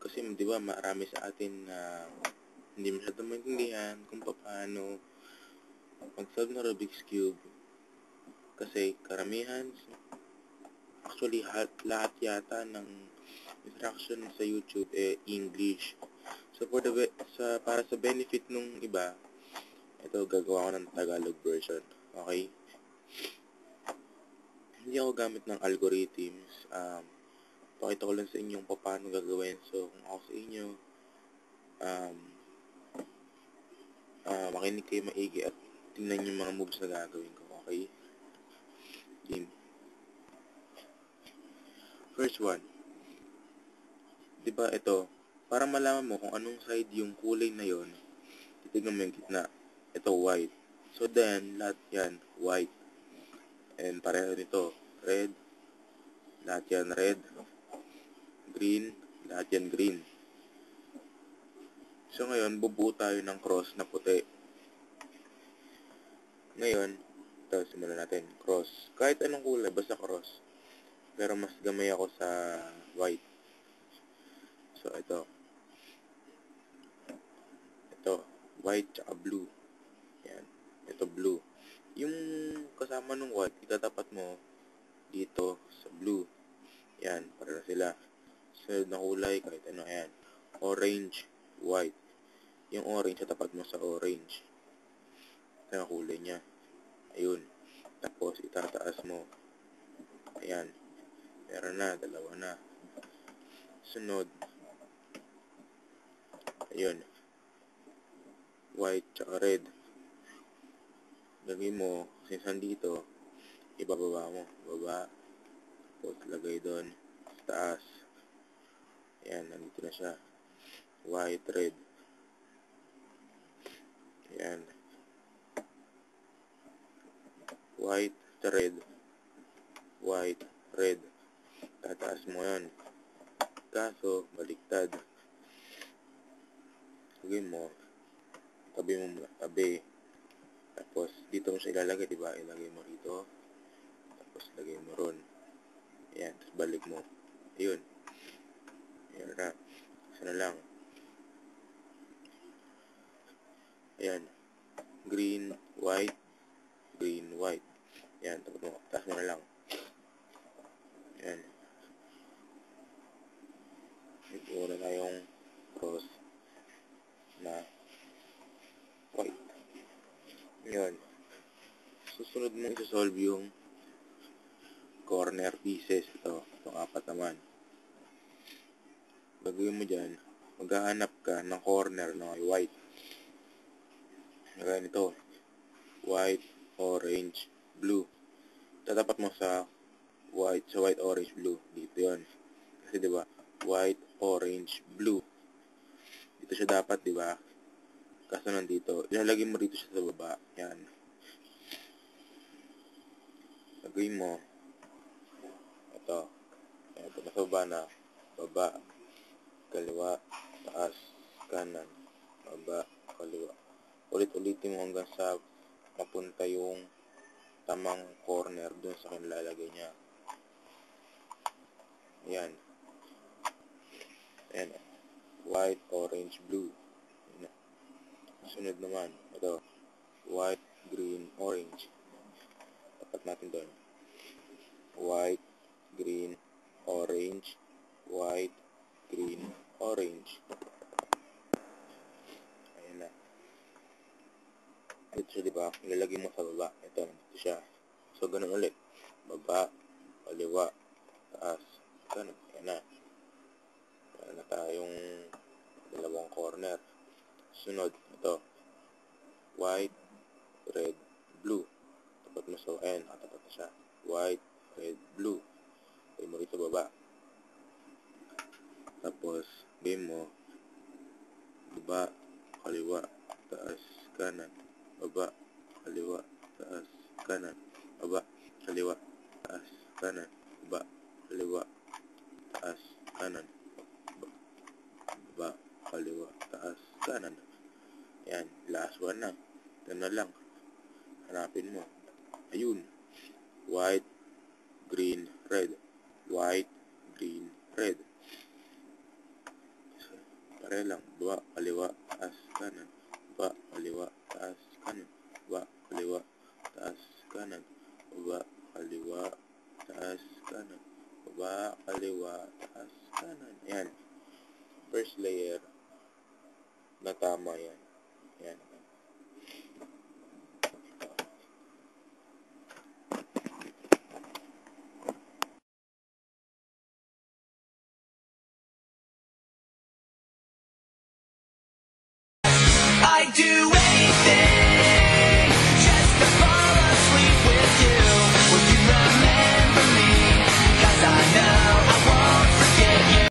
Kasi di ba marami sa atin na hindi masyadong maintindihan kung paano mag-solve ng Rubik's Cube. Kasi karamihan, actually lahat yata ng instruction sa YouTube English. So para sa benefit nung iba, ito gagawa ko ng Tagalog version. Okay? Hindi ako gamit ng algorithms. Pakita ko lang sa inyo paano gagawin. So, kung ako sa inyo, makinig kayo maigi at tingnan yung mga moves na gagawin ko. Okay? Game. First one. Diba ito, para malaman mo kung anong side yung kulay na yon, titignan mo yung gitna. Ito white. So then, lahat yan white. And pareho nito, red. Lahat yan red. Green. Lahat yan green. So ngayon, bubuo tayo ng cross na puti. Ngayon, ito, simulan natin. Cross. Kahit anong kulay, basta cross. Pero mas gamay ako sa white. So, ito. Ito, white tsaka blue. Yan. Ito, blue. Yung kasama ng white, itatapat mo dito sa blue. Yan, para na sila. Sunod na kulay, kahit ano, yan. Orange, white. Yung orange, tatapat mo sa orange. Ito yung kulay niya. Ayun. Tapos, itataas mo. Ayan. Meron na, dalawa na. Sunod. Ayun. White tsaka red. Lagay mo, since nandito, ibababa mo. Baba. Tapos, lagay doon. Sa taas. Ayan, nandito na siya. White, red. Ayan. White, red. White, red. Tataas mo yan. Kaso, baliktad. Lagay mo. Tabi mo muna. Tabi. Tapos, dito mo siya ilalagay, diba? Ilagay mo rito. Tapos, lagay mo ron. Ayan. Tapos, balik mo. Ayun. Ayan na. Isa na lang. Ayan. Green, white. Green, white. Ayan. Taas mo na lang. Ayan. Ito na tayong cross na white. Ayan. Susunod mong isa-solve yung corner pieces. Itong apat naman. Gagawin mo dyan, maghahanap ka ng corner na white. Ganito. White, orange, blue. Tatapat mo sa white, orange, blue. Dito yon. Kasi diba, white, orange, blue. Dito siya dapat, diba? Kaso nandito. Ilalagay mo rito siya sa baba. Yan. Lagay mo. Ito. Ito, nasa baba na. Baba. Kaliwa. Taas. Kanan. Baba. Kaliwa. Ulit-ulitin mo hanggang sa mapunta yung tamang corner dun sa kanilalagay niya. Ayan. Ayan. White, orange, blue. Ayan. Sunod naman. Ito. White, green, orange. Tapat natin doon. White, green, orange. White, green, orange. Ayan na. Dito siya, diba? Ilalagay mo sa baba. Ito, dito siya. So, ganun ulit. Baba, kaliwa, taas. Ganun. Ayan na. Ayan na tayong dalawang corner. Sunod, ito. White, red, blue. Tapat mo sa, ayan, tapat na siya. White, red, blue. Tayo mo rito baba. Tapos, game mo. Baba, kaliwa, taas, kanan. Baba, kaliwa, taas, kanan. Baba, kaliwa, taas, kanan. Baba, kaliwa, taas, kanan. Baba, kaliwa, taas, kanan. Yan, last one na. Ito na lang. Hanapin mo. Ayun. White, green, red. White, green, red. Pare lang. Baba, kaliwa, taas, kanan. Baba, kaliwa, taas, kanan. Baba, kaliwa, taas, kanan. Baba, kaliwa, taas, kanan. Baba, kaliwa, taas, kanan. Yan. First layer na tama yan. Yan.